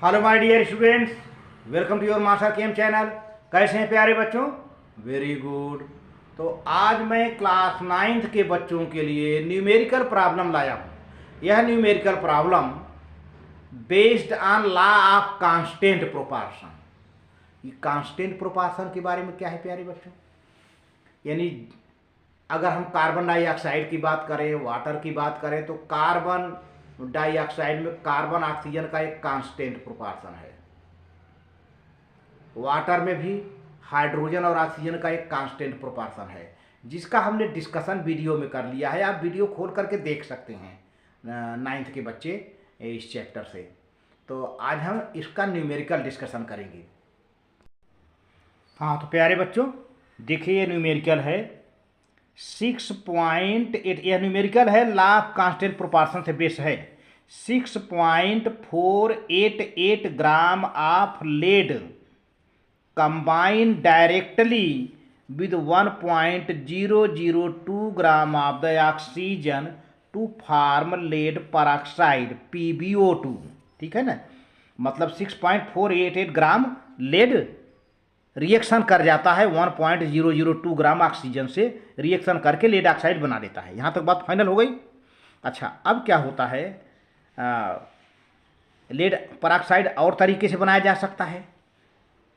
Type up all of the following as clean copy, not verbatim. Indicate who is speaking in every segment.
Speaker 1: Hello my dear students, welcome to your master chem channel. कैसे हैं प्यारे बच्चों? Very good. तो आज मैं क्लास 9th के बच्चों के लिए न्यूमेरिकल प्रॉब्लम लाया हूँ। यह numerical problem based on law of constant proportion. ये कांस्टेंट प्रोपोर्शन के बारे में क्या है प्यारे बच्चों? यानी अगर हम कार्बन डाइऑक्साइड की बात करें, वाटर की बात करें, तो कार्बन डाइऑक्साइड में कार्बन ऑक्सीजन का एक कांस्टेंट प्रोपोर्शन है। वाटर में भी हाइड्रोजन और ऑक्सीजन का एक कांस्टेंट प्रोपोर्शन है, जिसका हमने डिस्कशन वीडियो में कर लिया है। आप वीडियो खोल करके देख सकते हैं 9th के बच्चे इस चैप्टर से। तो आज हम इसका न्यूमेरिकल डिस्कशन करेंगे। हाँ तो प्यारे बच्चों देखिए, ये न्यूमेरिकल है 6.8। यह न्यूमेरिकल है, लॉ ऑफ कांस्टेंट प्रोपोर्शन से बेस है। 6.488 gram of lead combine directly with 1.002 gram of the oxygen to form lead peroxide PbO2। ठीक है ना, मतलब 6.488 ग्राम लेड रिएक्शन कर जाता है 1.002 ग्राम ऑक्सीजन से, रिएक्शन करके लेड ऑक्साइड बना देता है। यहाँ तक बात फाइनल हो गई। अच्छा, अब क्या होता है, लेड परऑक्साइड और तरीके से बनाया जा सकता है,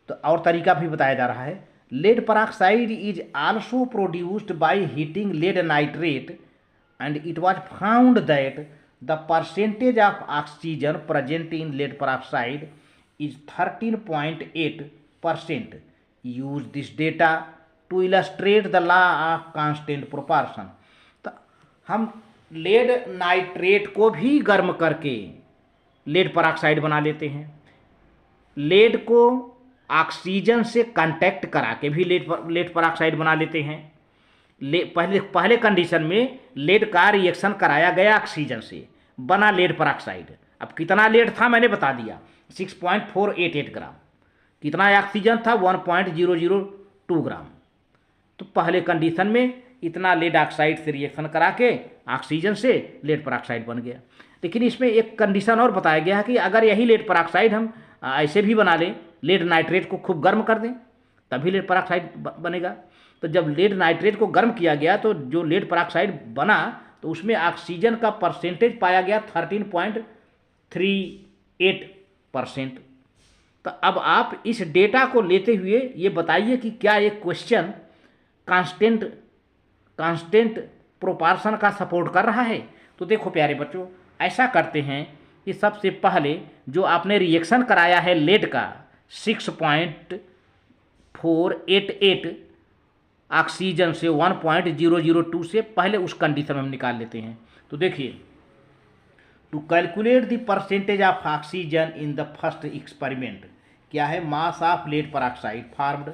Speaker 1: तो और तरीका भी बताया जा रहा है। Lead peroxide is also produced by heating lead nitrate and it was found that the percentage of oxygen present in lead peroxide is 13.8%। Use this data to illustrate the law of constant proportion. तो हम lead nitrate को भी गर्म करके lead peroxide बना लेते हैं। Lead को ऑक्सीजन से कांटेक्ट करा के भी लेड परऑक्साइड बना लेते हैं। पहले कंडीशन में लेड का रिएक्शन कराया गया ऑक्सीजन से, बना लेड परऑक्साइड। अब कितना लेड था मैंने बता दिया, 6.488 ग्राम। कितना ऑक्सीजन था, 1.002 ग्राम। तो पहले कंडीशन में इतना लेड ऑक्साइड से रिएक्शन करा के ऑक्सीजन से लेड परऑक्साइड बन गया। लेकिन इसमें एक कंडीशन और बताया गया है कि अगर यही लेड परऑक्साइड हम ऐसे भी बना लें, लेड नाइट्रेट को खूब गर्म कर दें, तभी लेड परऑक्साइड बनेगा। तो जब लेड नाइट्रेट को गर्म किया गया तो जो लेड परऑक्साइड बना, तो उसमें ऑक्सीजन का परसेंटेज पाया गया 13.38%। तो अब आप इस डेटा को लेते हुए ये बताइए कि क्या ये क्वेश्चन कांस्टेंट प्रोपोर्शन का सपोर्ट कर रहा है। तो देखो प्यारे बच्चों, ऐसा करते हैं कि सबसे पहले जो आपने रिएक्शन कराया है लेड का 6.488 ऑक्सीजन से 1.002 से, पहले उस कंडीशन में हम निकाल लेते हैं। तो देखिए, to calculate the percentage of oxygen in the first experiment, क्या है, mass of lead peroxide formed.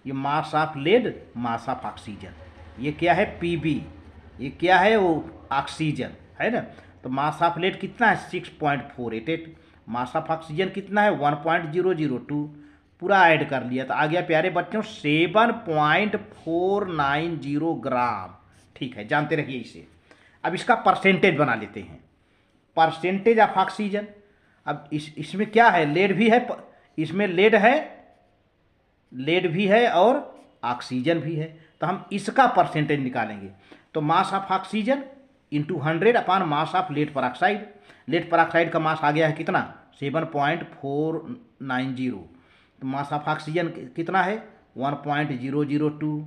Speaker 1: ये mass of lead, mass of oxygen, ये क्या है Pb, ये क्या है वो ऑक्सीजन है ना। तो मास ऑफ लेड कितना है 6.488, मास ऑफ ऑक्सीजन कितना है 1.002, पूरा ऐड कर लिया तो आ गया प्यारे बच्चों 7.490 ग्राम। ठीक है, जानते रहिए इसे। अब इसका परसेंटेज बना लेते हैं, परसेंटेज ऑफ ऑक्सीजन। अब इसमें क्या है, लेड भी है, इसमें लेड भी है और ऑक्सीजन भी है। तो हम इसका परसेंटेज निकालेंगे। तो mass of oxygen into 100 upon mass of lead peroxide. Lead peroxide का मास आ गया है कितना, 7.490। तो मास ऑफ ऑक्सीजन कितना है 1.002,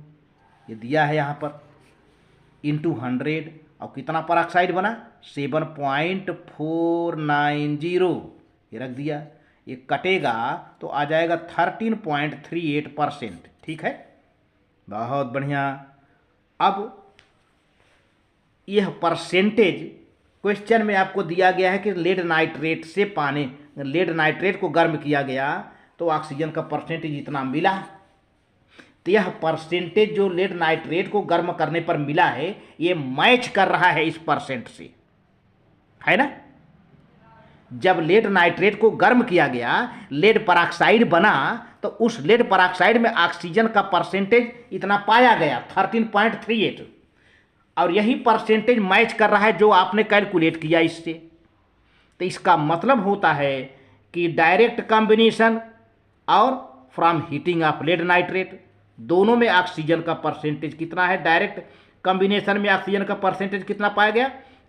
Speaker 1: ये दिया है यहाँ पर, इंटू 100। और कितना परऑक्साइड बना 7.490, ये रख दिया। ये कटेगा तो आ जाएगा 13.38%। ठीक है, बहुत बढ़िया। अब यह परसेंटेज क्वेश्चन में आपको दिया गया है कि लेड नाइट्रेट को गर्म किया गया तो ऑक्सीजन का परसेंटेज इतना मिला। तो यह परसेंटेज जो लेड नाइट्रेट को गर्म करने पर मिला है, ये मैच कर रहा है इस परसेंट से, है ना। जब लेड नाइट्रेट को गर्म किया गया, लेड परऑक्साइड बना, तो उस लेड परऑक्साइड में ऑक्सीजन का परसेंटेज इतना पाया गया 13.38, और यही परसेंटेज मैच कर रहा है जो आपने कैलकुलेट किया इससे। तो इसका मतलब होता है कि डायरेक्ट कॉम्बिनेशन और from heating of lead nitrate, दोनों में ऑक्सीजन का परसेंटेज कितना है। डायरेक्ट कॉम्बिनेशन में ऑक्सीजन का परसेंटेज कितना पाया गया,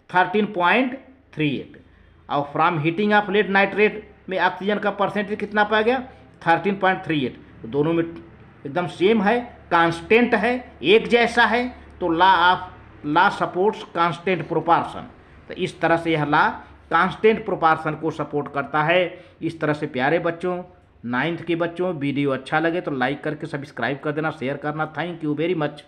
Speaker 1: 13.38, और from heating of lead nitrate में ऑक्सीजन का परसेंटेज कितना पाया गया, 13.38। तो दोनों में एकदम सेम है, कांस्टेंट है, एक जैसा है। तो लॉ सपोर्ट्स कांस्टेंट प्रोपोर्शन। तो इस तरह से यह लॉ कांस्टेंट प्रोपोर्शन को सपोर्ट करता है। इस तरह से प्यारे बच्चों, 9th के बच्चों, वीडियो अच्छा लगे तो लाइक करके सब्सक्राइब कर देना, शेयर करना। Thank you very much.